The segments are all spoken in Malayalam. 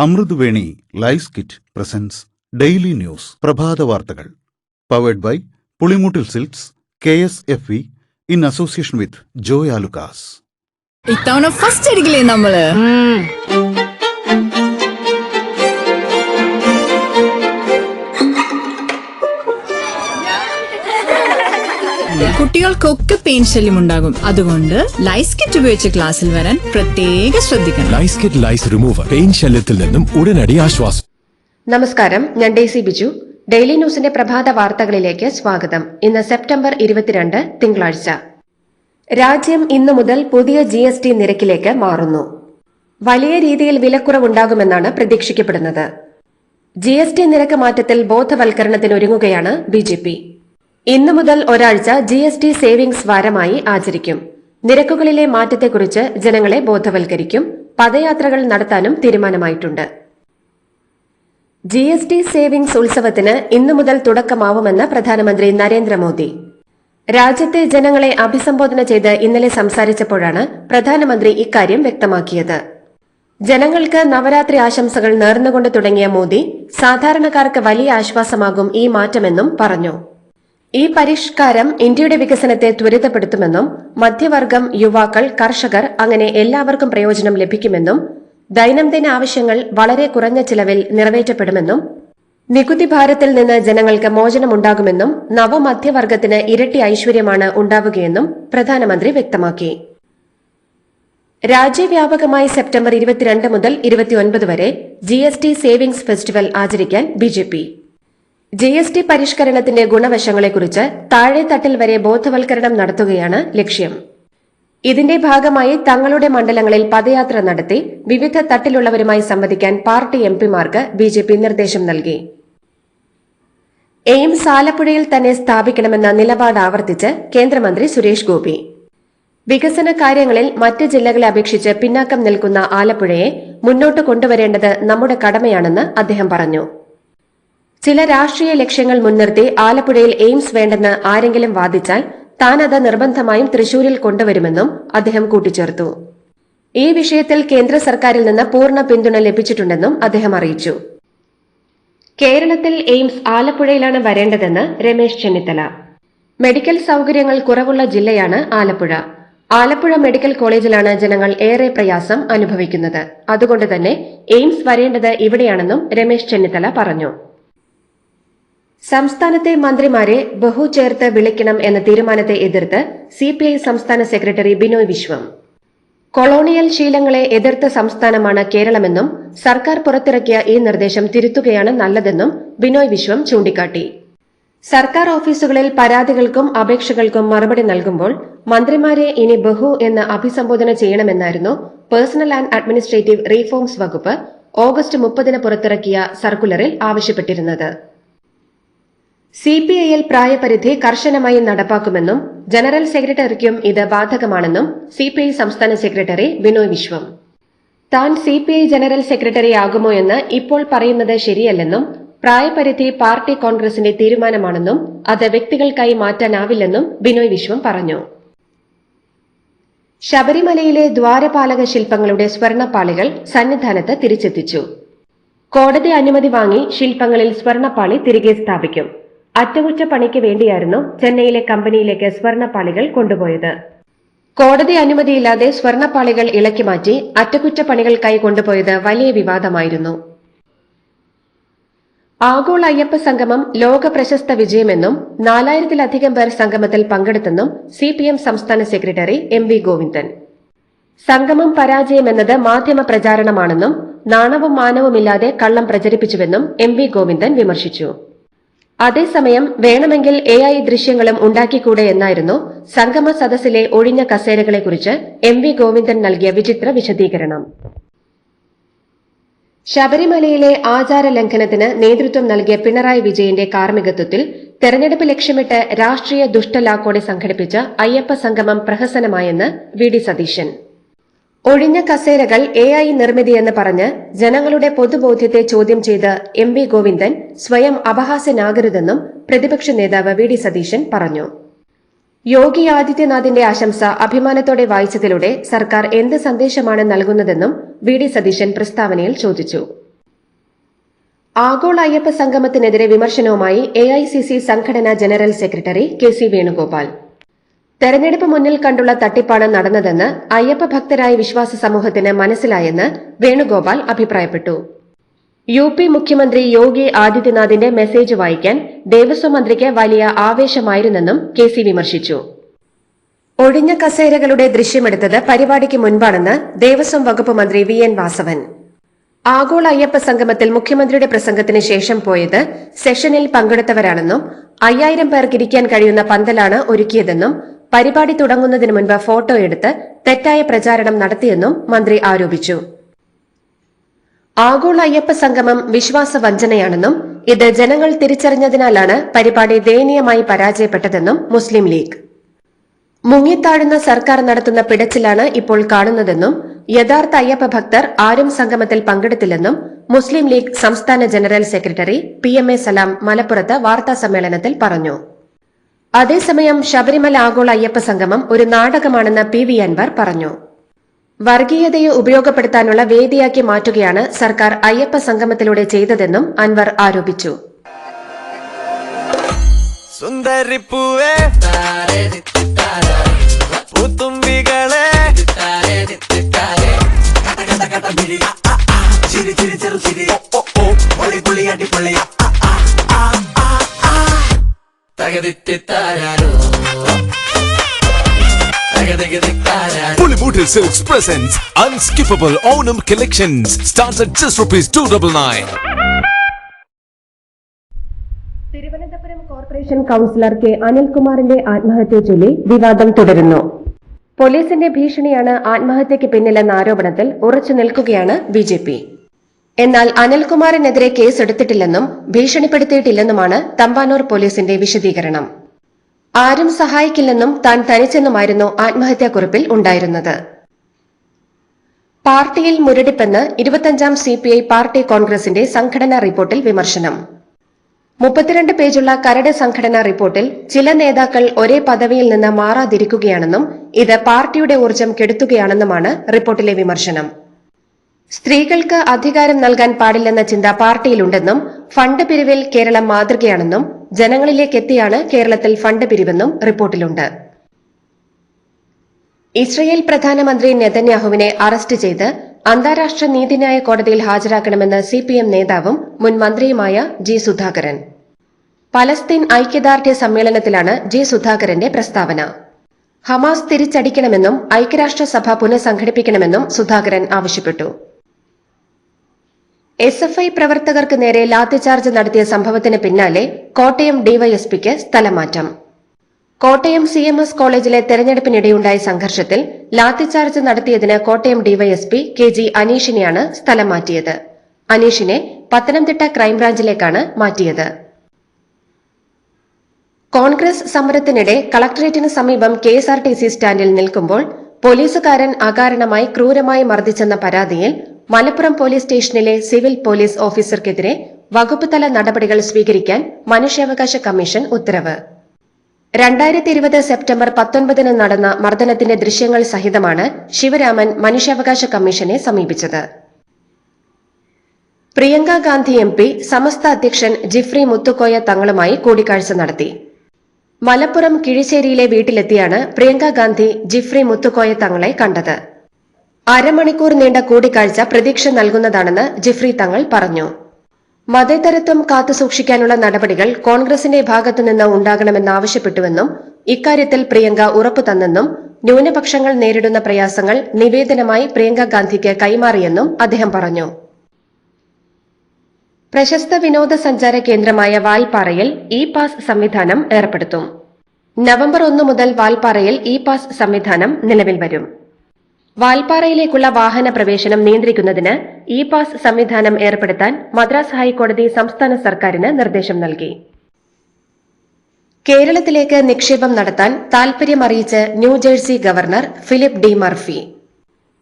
Amruthaveni lice kit presents daily news പ്രഭാത വാർത്തകൾ powered by Pulimoottil Silks KSFE in association with Joy Alukkas. ഇത്തവണ ഫസ്റ്റ് അടിക്കില്ലേ നമ്മള്? കുട്ടികൾക്കൊക്കെ പെയിൻ ശല്യം ഉണ്ടാകും. അതുകൊണ്ട് ലൈസ് കിറ്റ് ഉപയോഗിച്ച് ക്ലാസ്സിൽ വരാൻ പ്രത്യേക ശ്രദ്ധിക്കണം. Lice kit lice remover pain ശല്യത്തിൽ നിന്നും ഉടനടി ആശ്വാസം. നമസ്കാരം, ഞാൻ ഡെയ്സി ബിജു. ഡെയിലി ന്യൂസിന്റെ പ്രഭാത വാർത്തകളിലേക്ക് സ്വാഗതം. ഇന്ന് സെപ്റ്റംബർ 22 തിങ്കളാഴ്ച. രാജ്യം ഇന്നു മുതൽ പുതിയ GST നിരക്കിലേക്ക് മാറുന്നു. വലിയ രീതിയിൽ വിലക്കുറവുണ്ടാകുമെന്നാണ് പ്രതീക്ഷിക്കപ്പെടുന്നത്. GST നിരക്ക് മാറ്റത്തിൽ ബോധവൽക്കരണത്തിനൊരുങ്ങുകയാണ് BJP. ഇന്നു മുതൽ ഒരാഴ്ച GST സേവിംഗ്സ് വാരമായി ആചരിക്കും. നിരക്കുകളിലെ മാറ്റത്തെക്കുറിച്ച് ജനങ്ങളെ ബോധവൽക്കരിക്കും. പദയാത്രകൾ നടത്താനും തീരുമാനമായിട്ടുണ്ട്. GST സേവിംഗ്സ് ഉത്സവത്തിന് ഇന്നു മുതൽ തുടക്കമാവുമെന്ന് പ്രധാനമന്ത്രി നരേന്ദ്രമോദി. രാജ്യത്തെ ജനങ്ങളെ അഭിസംബോധന ചെയ്ത് ഇന്നലെ സംസാരിച്ചപ്പോഴാണ് പ്രധാനമന്ത്രി ഇക്കാര്യം വ്യക്തമാക്കിയത്. ജനങ്ങൾക്ക് നവരാത്രി ആശംസകൾ നേർന്നുകൊണ്ട് തുടങ്ങിയ മോദി സാധാരണക്കാർക്ക് വലിയ ആശ്വാസമാകും ഈ മാറ്റമെന്നും പറഞ്ഞു. ഈ പരിഷ്കാരം ഇന്ത്യയുടെ വികസനത്തെ ത്വരിതപ്പെടുത്തുമെന്നും മധ്യവർഗം, യുവാക്കൾ, കർഷകർ അങ്ങനെ എല്ലാവർക്കും പ്രയോജനം ലഭിക്കുമെന്നും ദൈനംദിന ആവശ്യങ്ങൾ വളരെ കുറഞ്ഞ ചിലവിൽ നിറവേറ്റപ്പെടുമെന്നും നികുതി ഭാരത്തിൽ നിന്ന് ജനങ്ങൾക്ക് മോചനമുണ്ടാകുമെന്നും നവമധ്യവർഗത്തിന് ഇരട്ടി ഐശ്വര്യമാണ് ഉണ്ടാവുകയെന്നും പ്രധാനമന്ത്രി വ്യക്തമാക്കി. രാജ്യവ്യാപകമായി സെപ്റ്റംബർ 22 മുതൽ 29 വരെ GST സേവിംഗ്സ് ഫെസ്റ്റിവൽ ആചരിക്കാൻ BJP. GST പരിഷ്കരണത്തിന്റെ ഗുണവശങ്ങളെക്കുറിച്ച് താഴെത്തട്ടിൽ വരെ ബോധവൽക്കരണം നടത്തുകയാണ് ലക്ഷ്യം. ഇതിന്റെ ഭാഗമായി തങ്ങളുടെ മണ്ഡലങ്ങളിൽ പദയാത്ര നടത്തി വിവിധ തട്ടിലുള്ളവരുമായി സംവദിക്കാൻ പാർട്ടി MPമാർക്ക് BJP നിർദ്ദേശം നൽകി. എയിംസ് ആലപ്പുഴയിൽ തന്നെ സ്ഥാപിക്കണമെന്ന നിലപാട് ആവർത്തിച്ച് കേന്ദ്രമന്ത്രി സുരേഷ് ഗോപി. വികസന കാര്യങ്ങളിൽ മറ്റ് ജില്ലകളെ അപേക്ഷിച്ച് പിന്നാക്കം നിൽക്കുന്ന ആലപ്പുഴയെ മുന്നോട്ട് കൊണ്ടുവരേണ്ടത് നമ്മുടെ കടമയാണെന്ന് അദ്ദേഹം പറഞ്ഞു. ചില രാഷ്ട്രീയ ലക്ഷ്യങ്ങൾ മുൻനിർത്തി ആലപ്പുഴയിൽ എയിംസ് വേണ്ടെന്ന് ആരെങ്കിലും വാദിച്ചാൽ താൻ അത് നിർബന്ധമായും തൃശൂരിൽ കൊണ്ടുവരുമെന്നും അദ്ദേഹം കൂട്ടിച്ചേർത്തു. ഈ വിഷയത്തിൽ കേന്ദ്ര സർക്കാരിൽ നിന്ന് പൂർണ്ണ പിന്തുണ ലഭിച്ചിട്ടുണ്ടെന്നും അദ്ദേഹം അറിയിച്ചു. കേരളത്തിൽ എയിംസ് ആലപ്പുഴയിലാണ് വരേണ്ടതെന്ന് രമേശ് ചെന്നിത്തല. മെഡിക്കൽ സൌകര്യങ്ങൾ കുറവുള്ള ജില്ലയാണ് ആലപ്പുഴ. ആലപ്പുഴ മെഡിക്കൽ കോളേജിലാണ് ജനങ്ങൾ ഏറെ പ്രയാസം അനുഭവിക്കുന്നത്. അതുകൊണ്ട് തന്നെ എയിംസ് വരേണ്ടത് ഇവിടെയാണെന്നും രമേശ് ചെന്നിത്തല പറഞ്ഞു. സംസ്ഥാനത്തെ മന്ത്രിമാരെ ബഹു ചേർത്ത് വിളിക്കണം എന്ന തീരുമാനത്തെ എതിർത്ത് CPI സംസ്ഥാന സെക്രട്ടറി ബിനോയ് വിശ്വം. കൊളോണിയൽ ശീലങ്ങളെ എതിർത്ത സംസ്ഥാനമാണ് കേരളമെന്നും സർക്കാർ പുറത്തിറക്കിയ ഈ നിർദ്ദേശം തിരുത്തുകയാണ് നല്ലതെന്നും ബിനോയ് വിശ്വം ചൂണ്ടിക്കാട്ടി. സർക്കാർ ഓഫീസുകളിൽ പരാതികൾക്കും അപേക്ഷകൾക്കും മറുപടി നൽകുമ്പോൾ മന്ത്രിമാരെ ഇനി ബഹു എന്ന് അഭിസംബോധന ചെയ്യണമെന്നായിരുന്നു പേഴ്സണൽ ആൻഡ് അഡ്മിനിസ്ട്രേറ്റീവ് റീഫോംസ് വകുപ്പ് ഓഗസ്റ്റ് 30 പുറത്തിറക്കിയ സർക്കുലറിൽ ആവശ്യപ്പെട്ടിരുന്നത്. CPIയിൽ പ്രായപരിധി കർശനമായി നടപ്പാക്കുമെന്നും ജനറൽ സെക്രട്ടറിക്കും ഇത് ബാധകമാണെന്നും CPI സംസ്ഥാന സെക്രട്ടറി ബിനോയ് വിശ്വം. താൻ CPI ജനറൽ സെക്രട്ടറി ആകുമോ എന്ന് ഇപ്പോൾ പറയുന്നത് ശരിയല്ലെന്നും പ്രായപരിധി പാർട്ടി കോൺഗ്രസിന്റെ തീരുമാനമാണെന്നും അത് വ്യക്തികൾക്കായി മാറ്റാനാവില്ലെന്നും ബിനോയ് വിശ്വം പറഞ്ഞു. ശബരിമലയിലെ ദ്വാരപാലക ശില്പങ്ങളുടെ സ്വർണ്ണപ്പാളികൾ സന്നിധാനത്ത് തിരിച്ചെത്തിച്ചു. കോടതി അനുമതി വാങ്ങി ശില്പങ്ങളിൽ സ്വർണ്ണപ്പാളി തിരികെ സ്ഥാപിക്കും. അറ്റകുറ്റപ്പണിക്ക് വേണ്ടിയായിരുന്നു ചെന്നൈയിലെ കമ്പനിയിലേക്ക് സ്വർണ്ണപ്പാളികൾ കൊണ്ടുപോയത്. കോടതി അനുമതിയില്ലാതെ സ്വർണ്ണപ്പാളികൾ ഇളക്കി മാറ്റി അറ്റകുറ്റപ്പണികൾക്കായി കൊണ്ടുപോയത് വലിയ വിവാദമായിരുന്നു. ആഗോള അയ്യപ്പ സംഗമം ലോക പ്രശസ്ത വിജയമെന്നും 4000-ലധികം പേർ സംഗമത്തിൽ പങ്കെടുത്തെന്നും CPM സംസ്ഥാന സെക്രട്ടറി MV ഗോവിന്ദൻ. സംഗമം പരാജയമെന്നത് മാധ്യമ പ്രചാരണമാണെന്നും നാണവും മാനവുമില്ലാതെ കള്ളം പ്രചരിപ്പിച്ചുവെന്നും MV ഗോവിന്ദൻ വിമർശിച്ചു. അതേസമയം വേണമെങ്കിൽ AI ദൃശ്യങ്ങളും ഉണ്ടാക്കിക്കൂടെ എന്നായിരുന്നു സംഗമ സദസ്സിലെ ഒഴിഞ്ഞ കസേരകളെക്കുറിച്ച് MV ഗോവിന്ദൻ നൽകിയ വിചിത്ര വിശദീകരണം. ശബരിമലയിലെ ആചാര ലംഘനത്തിന് നേതൃത്വം നൽകിയ പിണറായി വിജയന്റെ കാർമ്മികത്വത്തിൽ തെരഞ്ഞെടുപ്പ് ലക്ഷ്യമിട്ട് രാഷ്ട്രീയ ദുഷ്ടലാക്കോടെ സംഘടിപ്പിച്ച അയ്യപ്പ സംഗമം പ്രഹസനമായെന്ന് VD സതീശൻ. ഒഴിഞ്ഞ കസേരകൾ AI നിർമ്മിതിയെന്ന് പറഞ്ഞ് ജനങ്ങളുടെ പൊതുബോധ്യത്തെ ചോദ്യം ചെയ്ത് MV ഗോവിന്ദൻ സ്വയം അപഹാസ്യനാകരുതെന്നും പ്രതിപക്ഷ നേതാവ് VD സതീശൻ പറഞ്ഞു. യോഗി ആദിത്യനാഥിന്റെ ആശംസ അഭിമാനത്തോടെ വായിച്ചതിലൂടെ സർക്കാർ എന്ത് സന്ദേശമാണ് നൽകുന്നതെന്നും VD സതീശൻ പ്രസ്താവനയിൽ ചോദിച്ചു. ആഗോള അയ്യപ്പ സംഗമത്തിനെതിരെ വിമർശനവുമായി AICC സംഘടനാ ജനറൽ സെക്രട്ടറി KC വേണുഗോപാൽ. തെരഞ്ഞെടുപ്പ് മുന്നിൽ കണ്ടുള്ള തട്ടിപ്പാണ് നടന്നതെന്ന് അയ്യപ്പ ഭക്തരായ വിശ്വാസ സമൂഹത്തിന് മനസ്സിലായെന്ന് വേണുഗോപാൽ അഭിപ്രായപ്പെട്ടു. UP മുഖ്യമന്ത്രി യോഗി ആദിത്യനാഥിന്റെ മെസ്സേജ് വായിക്കാൻ ദേവസ്വം മന്ത്രിക്ക് വലിയ ആവേശമായിരുന്നെന്നും KC വിമർശിച്ചു. ഒഴിഞ്ഞ കസേരകളുടെ ദൃശ്യമെടുത്തത് പരിപാടിക്ക് മുൻപാണെന്ന് ദേവസ്വം വകുപ്പ് മന്ത്രി VN വാസവൻ. ആഗോള അയ്യപ്പ സംഗമത്തിൽ മുഖ്യമന്ത്രിയുടെ പ്രസംഗത്തിന് ശേഷം പോയത് സെഷനിൽ പങ്കെടുത്തവരാണെന്നും 5000 പേർക്ക് ഇരിക്കാൻ കഴിയുന്ന പന്തലാണ് ഒരുക്കിയതെന്നും പരിപാടി തുടങ്ങുന്നതിന് മുൻപ് ഫോട്ടോ എടുത്ത് തെറ്റായ പ്രചാരണം നടത്തിയെന്നും മന്ത്രി ആരോപിച്ചു. ആഗോള അയ്യപ്പ സംഗമം വിശ്വാസവഞ്ചനയാണെന്നും ഇത് ജനങ്ങൾ തിരിച്ചറിഞ്ഞതിനാലാണ് പരിപാടി ദയനീയമായി പരാജയപ്പെട്ടതെന്നും മുസ്ലിം ലീഗ്. മുങ്ങിത്താഴുന്ന സർക്കാർ നടത്തുന്ന പിടച്ചിലാണ് ഇപ്പോൾ കാണുന്നതെന്നും യഥാർത്ഥ അയ്യപ്പ ഭക്തർ ആരും സംഗമത്തിൽ പങ്കെടുത്തില്ലെന്നും മുസ്ലിം ലീഗ് സംസ്ഥാന ജനറൽ സെക്രട്ടറി PMA സലാം മലപ്പുറത്ത് വാർത്താസമ്മേളനത്തിൽ പറഞ്ഞു. അതേസമയം ശബരിമല ആഗോള അയ്യപ്പ സംഗമം ഒരു നാടകമാണെന്ന് PV അൻവർ പറഞ്ഞു. വർഗീയതയെ ഉപയോഗപ്പെടുത്താനുള്ള വേദിയാക്കി മാറ്റുകയാണ് സർക്കാർ അയ്യപ്പ സംഗമത്തിലൂടെ ചെയ്തതെന്നും അൻവർ ആരോപിച്ചു. സുന്ദരിപ്പൂവേ പൂത്തുമ്പികളെ Pulimutil Silks presents Unskippable Onam Collections. Starts at just ₹299. Thiruvananthapuram corporation councillor K. അനിൽകുമാറിന്റെ ആത്മഹത്യയെ ചൊല്ലി വിവാദം തുടരുന്നു. പോലീസിന്റെ ഭീഷണിയാണ് ആത്മഹത്യയ്ക്ക് പിന്നിലെന്ന ആരോപണത്തിൽ ഉറച്ചു നിൽക്കുകയാണ് BJP. എന്നാൽ അനിൽകുമാറിനെതിരെ കേസെടുത്തിട്ടില്ലെന്നും ഭീഷണിപ്പെടുത്തിയിട്ടില്ലെന്നുമാണ് തമ്പാനൂർ പോലീസിന്റെ വിശദീകരണം. ആരും സഹായിക്കില്ലെന്നും താൻ തനിച്ചെന്നുമായിരുന്നു ആത്മഹത്യാക്കുറിപ്പിൽ ഉണ്ടായിരുന്നത്. പാർട്ടിയിൽ മുരടിപ്പെന്ന് 25ാം CPI പാർട്ടി കോൺഗ്രസിന്റെ സംഘടനാ റിപ്പോർട്ടിൽ വിമർശനം. 32 പേജുള്ള കരട് സംഘടനാ റിപ്പോർട്ടിൽ ചില നേതാക്കൾ ഒരേ പദവിയിൽ നിന്ന് മാറാതിരിക്കുകയാണെന്നും ഇത് പാർട്ടിയുടെ ഊർജ്ജം കെടുത്തുകയാണെന്നുമാണ് റിപ്പോർട്ടിലെ വിമർശനം. സ്ത്രീകൾക്ക് അധികാരം നൽകാൻ പാടില്ലെന്ന ചിന്ത പാർട്ടിയിലുണ്ടെന്നും ഫണ്ട് പിരിവിൽ കേരളം മാതൃകയാണെന്നും ജനങ്ങളിലേക്കെത്തിയാണ് കേരളത്തിൽ ഫണ്ട് പിരിവെന്നും റിപ്പോർട്ടിലുണ്ട്. ഇസ്രയേൽ പ്രധാനമന്ത്രി നെതന്യാഹുവിനെ അറസ്റ്റ് ചെയ്ത് അന്താരാഷ്ട്ര നീതിന്യായ കോടതിയിൽ ഹാജരാക്കണമെന്ന് CPM നേതാവും മുൻ മന്ത്രിയുമായ G. സുധാകരൻ. പലസ്തീൻ ഐക്യദാർഢ്യ സമ്മേളനത്തിലാണ് G. സുധാകരന്റെ പ്രസ്താവന. ഹമാസ് തിരിച്ചടിക്കണമെന്നും ഐക്യരാഷ്ട്രസഭ പുനഃസംഘടിപ്പിക്കണമെന്നും സുധാകരൻ ആവശ്യപ്പെട്ടു. SFI പ്രവർത്തകർക്ക് നേരെ ലാത്തിചാർജ് നടത്തിയ സംഭവത്തിന് പിന്നാലെ കോട്ടയം DYSPക്ക് സ്ഥലമാറ്റം. കോട്ടയം CMS കോളേജിലെ തെരഞ്ഞെടുപ്പിനിടെയുണ്ടായ സംഘർഷത്തിൽ ലാത്തിചാർജ് നടത്തിയതിന് കോട്ടയം DYSP KG അനീഷിനെയാണ് സ്ഥലം മാറ്റിയത്. അനീഷിനെ പത്തനംതിട്ട ക്രൈംബ്രാഞ്ചിലേക്കാണ് മാറ്റിയത്. കോൺഗ്രസ് സമരത്തിനിടെ കളക്ടറേറ്റിന് സമീപം KSRTC സ്റ്റാൻഡിൽ നിൽക്കുമ്പോൾ പോലീസുകാരൻ അകാരണമായി ക്രൂരമായി മർദ്ദിച്ചെന്ന പരാതിയിൽ മലപ്പുറം പോലീസ് സ്റ്റേഷനിലെ സിവിൽ പോലീസ് ഓഫീസർക്കെതിരെ വകുപ്പ് തല നടപടികൾ സ്വീകരിക്കാൻ മനുഷ്യാവകാശ കമ്മീഷൻ ഉത്തരവ്. 2020 സെപ്റ്റംബർ 19 നടന്ന മർദ്ദനത്തിന്റെ ദൃശ്യങ്ങൾ സഹിതമാണ് ശിവരാമൻ മനുഷ്യാവകാശ കമ്മീഷനെ സമീപിച്ചത്. പ്രിയങ്ക ഗാന്ധി MP സമസ്ത അധ്യക്ഷൻ ജിഫ്രി മുത്തുക്കോയ തങ്ങളുമായി കൂടിക്കാഴ്ച നടത്തി. മലപ്പുറം കിഴിശ്ശേരിയിലെ വീട്ടിലെത്തിയാണ് പ്രിയങ്ക ഗാന്ധി ജിഫ്രി മുത്തുക്കോയ തങ്ങളെ കണ്ടത്. അരമണിക്കൂർ നീണ്ട കൂടിക്കാഴ്ച പ്രതീക്ഷ നൽകുന്നതാണെന്ന് ജിഫ്രി തങ്ങൾ പറഞ്ഞു. മതേതരത്വം കാത്തുസൂക്ഷിക്കാനുള്ള നടപടികൾ കോൺഗ്രസിന്റെ ഭാഗത്തുനിന്ന് ഉണ്ടാകണമെന്നാവശ്യപ്പെട്ടുവെന്നും ഇക്കാര്യത്തിൽ പ്രിയങ്ക ഉറപ്പു തന്നെന്നും ന്യൂനപക്ഷങ്ങൾ നേരിടുന്ന പ്രയാസങ്ങൾ നിവേദനമായി പ്രിയങ്ക ഗാന്ധിക്ക് കൈമാറിയെന്നും അദ്ദേഹം പറഞ്ഞു. പ്രശസ്ത വിനോദസഞ്ചാര കേന്ദ്രമായ വാൽപ്പാറയിൽ ഇ-പാസ് സംവിധാനം ഏർപ്പെടുത്തും. നവംബർ 1 മുതൽ വാൽപ്പാറയിൽ ഇ-പാസ് സംവിധാനം നിലവിൽ വരും. വാൽപ്പാറയിലേക്കുള്ള വാഹന പ്രവേശനം നിയന്ത്രിക്കുന്നതിന് ഇ-പാസ് സംവിധാനം ഏർപ്പെടുത്താൻ മദ്രാസ് ഹൈക്കോടതി സംസ്ഥാന സർക്കാരിന് നിർദ്ദേശം നൽകി. കേരളത്തിലേക്ക് നിക്ഷേപം നടത്താൻ താൽപര്യമറിയിച്ച് New Jersey governor Philip D Murphy.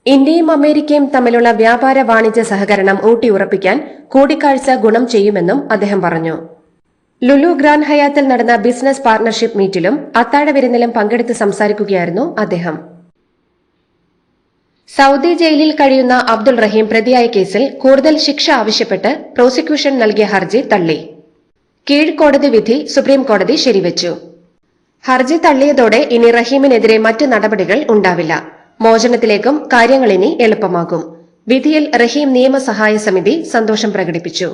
ഇന്ത്യയും അമേരിക്കയും തമ്മിലുള്ള വ്യാപാര വാണിജ്യ സഹകരണം ഊട്ടിയുറപ്പിക്കാൻ കൂടിക്കാഴ്ച ഗുണം ചെയ്യുമെന്നും അദ്ദേഹം പറഞ്ഞു. ലുലു ഗ്രാൻഡ് ഹയാത്തിൽ നടന്ന ബിസിനസ് പാർട്ണർഷിപ്പ് മീറ്റിലും അത്താഴ വിരുന്നിലും പങ്കെടുത്ത് സംസാരിക്കുകയായിരുന്നു അദ്ദേഹം. സൌദി ജയിലിൽ കഴിയുന്ന അബ്ദുൾ റഹീം പ്രതിയായ കേസിൽ കൂടുതൽ ശിക്ഷ ആവശ്യപ്പെട്ട് പ്രോസിക്യൂഷൻ നൽകിയ ഹർജി തള്ളി. കീഴ്ക്കോടതി വിധി സുപ്രീംകോടതി ശരിവച്ചു. ഹർജി തള്ളിയതോടെ ഇനി റഹീമിനെതിരെ മറ്റ് നടപടികൾ ഉണ്ടാവില്ല. മോചനത്തിലേക്കും കാര്യങ്ങൾ ഇനി എളുപ്പമാകും. വിധിയിൽ റഹീം നിയമസഹായ സമിതി സന്തോഷം പ്രകടിപ്പിച്ചു.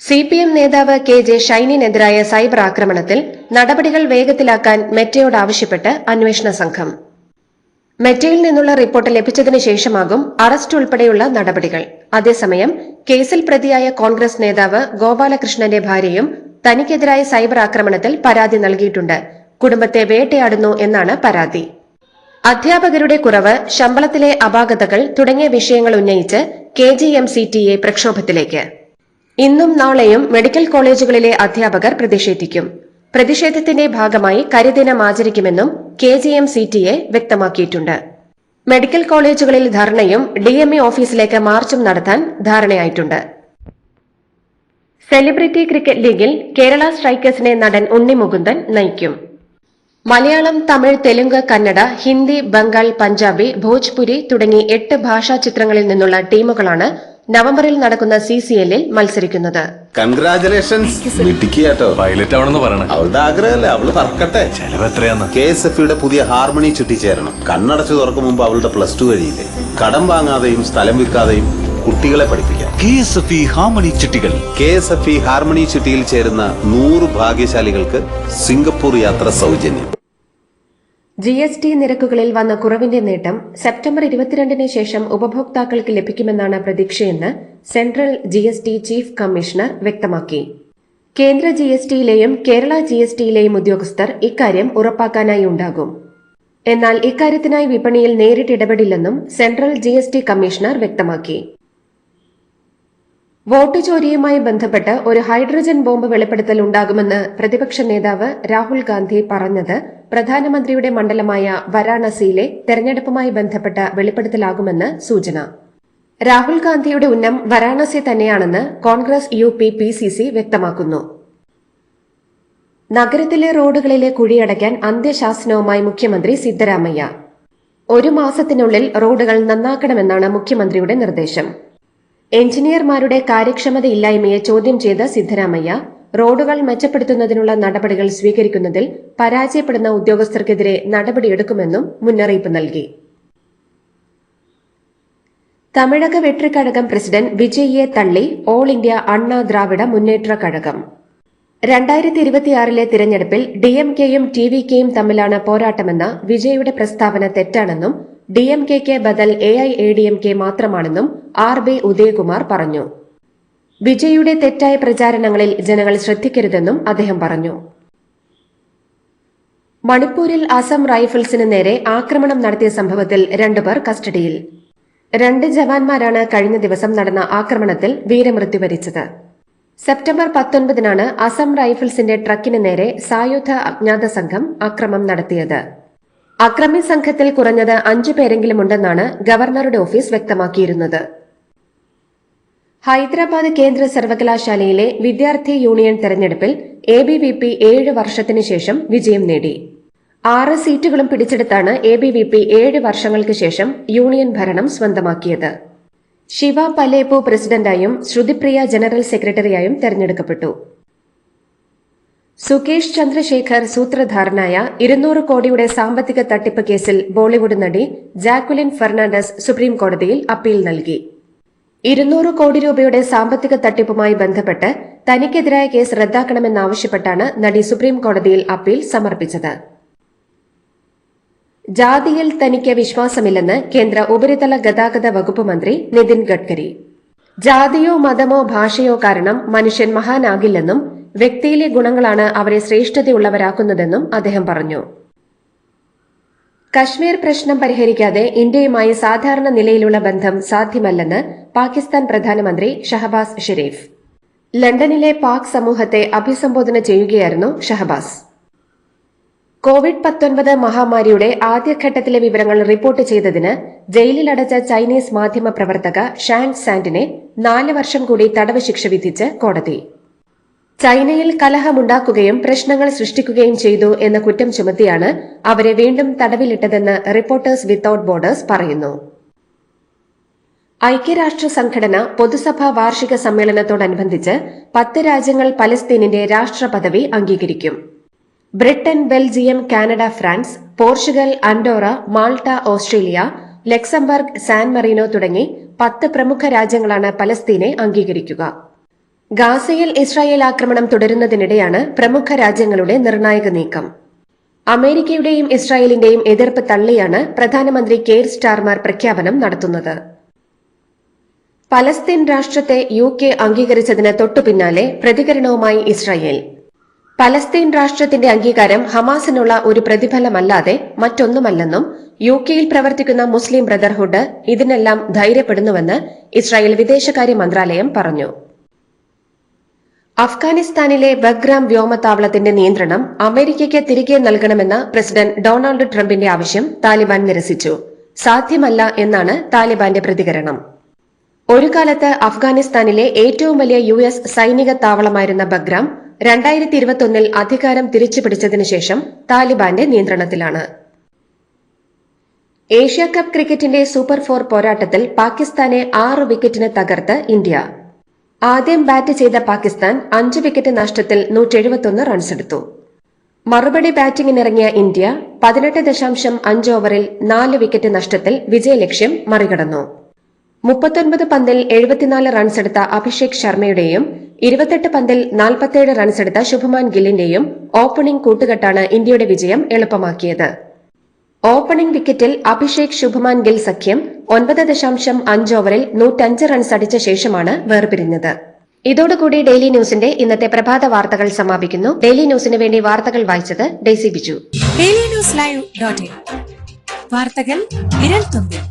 CPM നേതാവ് KJ ഷൈനിനെതിരായ സൈബർ ആക്രമണത്തിൽ നടപടികൾ വേഗത്തിലാക്കാൻ മെറ്റയോട് ആവശ്യപ്പെട്ട് അന്വേഷണ സംഘം. മെറ്റയിൽ നിന്നുള്ള റിപ്പോർട്ട് ലഭിച്ചതിനു ശേഷമാകും അറസ്റ്റ് ഉൾപ്പെടെയുള്ള നടപടികൾ. അതേസമയം കേസിൽ പ്രതിയായ കോൺഗ്രസ് നേതാവ് ഗോപാലകൃഷ്ണന്റെ ഭാര്യയും തനിക്കെതിരായ സൈബർ ആക്രമണത്തിൽ പരാതി നൽകിയിട്ടുണ്ട്. കുടുംബത്തെ വേട്ടയാടുന്നു എന്നാണ് പരാതി. അധ്യാപകരുടെ കുറവ്, ശമ്പളത്തിലെ അപാകതകൾ തുടങ്ങിയ വിഷയങ്ങൾ ഉന്നയിച്ച് KGM-CTA പ്രക്ഷോഭത്തിലേക്ക്. ഇന്നും നാളെയും മെഡിക്കൽ കോളേജുകളിലെ അധ്യാപകർ പ്രതിഷേധിക്കും. പ്രതിഷേധത്തിന്റെ ഭാഗമായി കരിദിനം ആചരിക്കുമെന്നും KGM-CTA വ്യക്തമാക്കിയിട്ടുണ്ട്. മെഡിക്കൽ കോളേജുകളിൽ ധർണയും DME ഓഫീസിലേക്ക് മാർച്ചും നടത്താൻ ധാരണയായിട്ടുണ്ട്. സെലിബ്രിറ്റി ക്രിക്കറ്റ് ലീഗിൽ കേരള സ്ട്രൈക്കേഴ്സിനെ നടൻ ഉണ്ണി മുകുന്ദൻ നയിക്കും. മലയാളം, തമിഴ്, തെലുങ്ക്, കന്നഡ, ഹിന്ദി, ബംഗാൾ, പഞ്ചാബി, ഭോജ്പുരി തുടങ്ങി 8 ഭാഷാ ചിത്രങ്ങളിൽ നിന്നുള്ള ടീമുകളാണ് നവംബറിൽ നടക്കുന്ന CCL-ൽ മത്സരിക്കുന്നത്. കൺഗ്രാചുലേഷൻസ്. പൈലറ്റ് ആവണമെന്ന് പറയണേ. അവളുടെ ആഗ്രഹമല്ലേ, അവള് പറക്കട്ടെ. ചെലവ് എത്രയാന്ന്? KSFE-യുടെ പുതിയ ഹാർമണി ചിട്ടി ചേരണം. കണ്ണടച്ചു തുറക്കും മുമ്പ് അവളുടെ +2 കഴിയില്ലേ. കടം വാങ്ങാതെയും സ്ഥലം വിൽക്കാതെയും കുട്ടികളെ പഠിപ്പിക്കാം. KSFE ഹാർമണി ചിട്ടികൾ. KSFE ഹാർമണി ചിട്ടിയിൽ ചേരുന്ന 100 ഭാഗ്യശാലികൾക്ക് സിംഗപ്പൂർ യാത്ര സൗജന്യം. GST നിരക്കുകളിൽ വന്ന കുറവിന്റെ നേട്ടം സെപ്റ്റംബർ 22-ന് ശേഷം ഉപഭോക്താക്കൾക്ക് ലഭിക്കുമെന്നാണ് പ്രതീക്ഷയെന്ന് സെൻട്രൽ GST ചീഫ് കമ്മീഷണർ വ്യക്തമാക്കി. കേന്ദ്ര GST-യിലെയും കേരള GST-യിലെയും ഉദ്യോഗസ്ഥർ ഇക്കാര്യം ഉറപ്പാക്കാനായി ഉണ്ടാകും. എന്നാൽ ഇക്കാര്യത്തിനായി വിപണിയിൽ നേരിട്ട് ഇടപെടില്ലെന്നും സെൻട്രൽ GST കമ്മീഷണർ വ്യക്തമാക്കി. വോട്ട് ചോരിയുമായി ബന്ധപ്പെട്ട് ഒരു ഹൈഡ്രജൻ ബോംബ് വെളിപ്പെടുത്തൽ ഉണ്ടാകുമെന്ന് പ്രതിപക്ഷ നേതാവ് രാഹുൽ ഗാന്ധി പറഞ്ഞത് പ്രധാനമന്ത്രിയുടെ മണ്ഡലമായ വാരാണസിയിലെ തെരഞ്ഞെടുപ്പുമായി ബന്ധപ്പെട്ട വെളിപ്പെടുത്തലാകുമെന്ന് സൂചന. രാഹുൽ ഗാന്ധിയുടെ ഉന്നം വാരാണസി തന്നെയാണെന്ന് കോൺഗ്രസ് UP PCC വ്യക്തമാക്കുന്നു. നഗരത്തിലെ റോഡുകളിലെ കുഴിയടയ്ക്കാൻ അന്ത്യശാസനവുമായി മുഖ്യമന്ത്രി സിദ്ധരാമയ്യ. 1 മാസത്തിനുള്ളിൽ റോഡുകൾ നന്നാക്കണമെന്നാണ് മുഖ്യമന്ത്രിയുടെ നിർദ്ദേശം. എഞ്ചിനീയർമാരുടെ കാര്യക്ഷമതയില്ലായ്മയെ ചോദ്യം ചെയ്ത സിദ്ധരാമയ്യ റോഡുകൾ മെച്ചപ്പെടുത്തുന്നതിനുള്ള നടപടികൾ സ്വീകരിക്കുന്നതിൽ പരാജയപ്പെടുന്ന ഉദ്യോഗസ്ഥർക്കെതിരെ നടപടിയെടുക്കുമെന്നും മുന്നറിയിപ്പ് നൽകി. തമിഴക വെട്രിക്കഴകം പ്രസിഡന്റ് വിജയിയെ തള്ളി ഓൾ ഇന്ത്യ അണ്ണാ ദ്രാവിഡ മുന്നേറ്റ കഴകം. 2026-ലെ തിരഞ്ഞെടുപ്പിൽ DMK-യും TVK-യും തമ്മിലാണ് പോരാട്ടമെന്ന വിജയുടെ പ്രസ്താവന തെറ്റാണെന്നും DMK-ക്ക് ബദൽ AIADMK മാത്രമാണെന്നും RB ഉദയകുമാർ പറഞ്ഞു. വിജയുടെ തെറ്റായ പ്രചാരണങ്ങളിൽ ജനങ്ങൾ ശ്രദ്ധിക്കരുതെന്നും അദ്ദേഹം പറഞ്ഞു. മണിപ്പൂരിൽ അസം റൈഫിൾസിന് നേരെ ആക്രമണം നടത്തിയ സംഭവത്തിൽ 2 പേർ കസ്റ്റഡിയിൽ. 2 ജവാന്മാരാണ് കഴിഞ്ഞ ദിവസം നടന്ന ആക്രമണത്തിൽ വീരമൃത്യു വരിച്ചത്. സെപ്റ്റംബർ 19-നാണ് അസം റൈഫിൾസിന്റെ ട്രക്കിന് നേരെ സായുധ അജ്ഞാത സംഘം ആക്രമണം നടത്തിയത്. അക്രമി സംഘത്തിൽ കുറഞ്ഞത് 5 പേരെങ്കിലും ഉണ്ടെന്നാണ് ഗവർണറുടെ ഓഫീസ് വ്യക്തമാക്കിയിരുന്നത്. ഹൈദരാബാദ് കേന്ദ്ര സർവകലാശാലയിലെ വിദ്യാർത്ഥി യൂണിയൻ തെരഞ്ഞെടുപ്പിൽ ABVP 7 വർഷത്തിനു ശേഷം വിജയം നേടി. 6 സീറ്റുകളും പിടിച്ചെടുത്താണ് ABVP 7 വർഷങ്ങൾക്ക് ശേഷം യൂണിയൻ ഭരണം സ്വന്തമാക്കിയത്. ശിവ പലേപ്പു പ്രസിഡന്റായും ശ്രുതിപ്രിയ ജനറൽ സെക്രട്ടറിയായും തെരഞ്ഞെടുക്കപ്പെട്ടു. സുകേഷ് ചന്ദ്രശേഖർ സൂത്രധാരനായ 200 കോടിയുടെ സാമ്പത്തിക തട്ടിപ്പ് കേസിൽ ബോളിവുഡ് നടി ജാക്വലിൻ ഫെർണാണ്ടസ് സുപ്രീംകോടതിയിൽ അപ്പീൽ നൽകി. 200 കോടി രൂപയുടെ സാമ്പത്തിക തട്ടിപ്പുമായി ബന്ധപ്പെട്ട് തനിക്കെതിരായ കേസ് റദ്ദാക്കണമെന്നാവശ്യപ്പെട്ടാണ് നടി സുപ്രീംകോടതിയിൽ അപ്പീൽ സമർപ്പിച്ചത്. ജാതിയിൽ തനിക്ക് വിശ്വാസമില്ലെന്ന് കേന്ദ്ര ഉപരിതല ഗതാഗത വകുപ്പ് മന്ത്രി നിതിൻ ഗഡ്കരി. ജാതിയോ മതമോ ഭാഷയോ കാരണം മനുഷ്യൻ മഹാനാകില്ലെന്നും വ്യക്തിയിലെ ഗുണങ്ങളാണ് അവരെ ശ്രേഷ്ഠതയുള്ളവരാക്കുന്നതെന്നും അദ്ദേഹം പറഞ്ഞു. കശ്മീർ പ്രശ്നം പരിഹരിക്കാതെ ഇന്ത്യയുമായി സാധാരണ നിലയിലുള്ള ബന്ധം സാധ്യമല്ലെന്ന് പാകിസ്ഥാൻ പ്രധാനമന്ത്രി ഷഹബാസ് ഷെരീഫ്. ലണ്ടനിലെ പാക് സമൂഹത്തെ അഭിസംബോധന ചെയ്യുകയായിരുന്നു ഷഹബാസ്. കോവിഡ്-19 മഹാമാരിയുടെ ആദ്യഘട്ടത്തിലെ വിവരങ്ങൾ റിപ്പോർട്ട് ചെയ്തതിന് ജയിലിലടച്ച ചൈനീസ് മാധ്യമ പ്രവർത്തക ഷാങ് സാൻഡിനെ 4 വർഷം കൂടി തടവ് ശിക്ഷ വിധിച്ച് കോടതി. ചൈനയിൽ കലഹമുണ്ടാക്കുകയും പ്രശ്നങ്ങൾ സൃഷ്ടിക്കുകയും ചെയ്തു എന്ന കുറ്റം ചുമത്തിയാണ് അവരെ വീണ്ടും തടവിലിട്ടതെന്ന് റിപ്പോർട്ടേഴ്സ് വിത്തൌട്ട് ബോർഡേഴ്സ് പറയുന്നു. ഐക്യരാഷ്ട്ര സംഘടന പൊതുസഭാ വാർഷിക സമ്മേളനത്തോടനുബന്ധിച്ച് 10 രാജ്യങ്ങൾ പലസ്തീനിന്റെ രാഷ്ട്രപദവി അംഗീകരിക്കും. Britain, Belgium, Canada, France, Portugal, Andorra, Malta, Australia, Luxembourg, San Marino തുടങ്ങി 10 പ്രമുഖ രാജ്യങ്ങളാണ് പലസ്തീനെ അംഗീകരിക്കുക. ഗാസയിൽ ഇസ്രായേൽ ആക്രമണം തുടരുന്നതിനിടെയാണ് പ്രമുഖ രാജ്യങ്ങളുടെ നിർണായക നീക്കം. അമേരിക്കയുടെയും ഇസ്രായേലിന്റെയും എതിർപ്പ് തള്ളിയാണ് പ്രധാനമന്ത്രി കെയർ സ്റ്റാർമർ പ്രഖ്യാപനം നടത്തുന്നത്. പലസ്തീൻ രാഷ്ട്രത്തെ UK അംഗീകരിച്ചതിന് തൊട്ടുപിന്നാലെ പ്രതികരണവുമായി ഇസ്രായേൽ. പലസ്തീൻ രാഷ്ട്രത്തിന്റെ അംഗീകാരം ഹമാസിനുള്ള ഒരു പ്രതിഫലമല്ലാതെ മറ്റൊന്നുമല്ലെന്നും UK-യിൽ പ്രവർത്തിക്കുന്ന മുസ്ലിം ബ്രദർഹുഡ് ഇതിനെല്ലാം ധൈര്യപ്പെടുന്നുവെന്ന് ഇസ്രായേൽ വിദേശകാര്യ മന്ത്രാലയം പറഞ്ഞു. അഫ്ഗാനിസ്ഥാനിലെ ബഗ്രാം വ്യോമതാവളത്തിന്റെ നിയന്ത്രണം അമേരിക്കയ്ക്ക് തിരികെ നൽകണമെന്ന പ്രസിഡന്റ് ഡൊണാൾഡ് ട്രംപിന്റെ ആവശ്യം താലിബാൻ നിരസിച്ചു. സാധ്യമല്ല എന്നാണ് താലിബാന്റെ പ്രതികരണം. ഒരു കാലത്ത് അഫ്ഗാനിസ്ഥാനിലെ ഏറ്റവും വലിയ US സൈനിക താവളമായിരുന്ന ബഗ്രാം 2021 അധികാരം തിരിച്ചുപിടിച്ചതിനു ശേഷം താലിബാന്റെ നിയന്ത്രണത്തിലാണ്. ഏഷ്യാകപ്പ് ക്രിക്കറ്റിന്റെ സൂപ്പർ 4 പോരാട്ടത്തിൽ പാകിസ്ഥാനെ 6 വിക്കറ്റിന് തകർത്ത് ഇന്ത്യ. ആദ്യം ബാറ്റ് ചെയ്ത പാകിസ്ഥാൻ 5 വിക്കറ്റ് നഷ്ടത്തിൽ 171 റൺസെടുത്തു. മറുപടി ബാറ്റിംഗിനിറങ്ങിയ ഇന്ത്യ 18.5 ഓവറിൽ 4 വിക്കറ്റ് നഷ്ടത്തിൽ വിജയലക്ഷ്യം മറികടന്നു. 39 പന്തിൽ 74 റൺസെടുത്ത അഭിഷേക് ശർമ്മയുടെയും 28 പന്തിൽ 47 റൺസെടുത്ത ശുഭ്മാൻ ഗില്ലിന്റെയും ഓപ്പണിംഗ് കൂട്ടുകെട്ടാണ് ഇന്ത്യയുടെ വിജയം എളുപ്പമാക്കിയത്. ഓപ്പണിംഗ് വിക്കറ്റിൽ അഭിഷേക് ശുഭ്മാൻ ഗിൽ സഖ്യം 9.5 ഓവറിൽ 105 റൺസ് അടിച്ച ശേഷമാണ് വേർപിരിഞ്ഞത്. ഇതോടുകൂടി ഡെയിലി ന്യൂസിന്റെ ഇന്നത്തെ പ്രഭാത വാർത്തകൾ സമാപിക്കുന്നു. ഡെയിലി ന്യൂസിന് വേണ്ടി വാർത്തകൾ വായിച്ചത് ഡെയ്സി ബിജു. ഡെയിലി ന്യൂസ് ലൈവ്.in വാർത്തകൾ വിരൽ തുമ്പിൽ.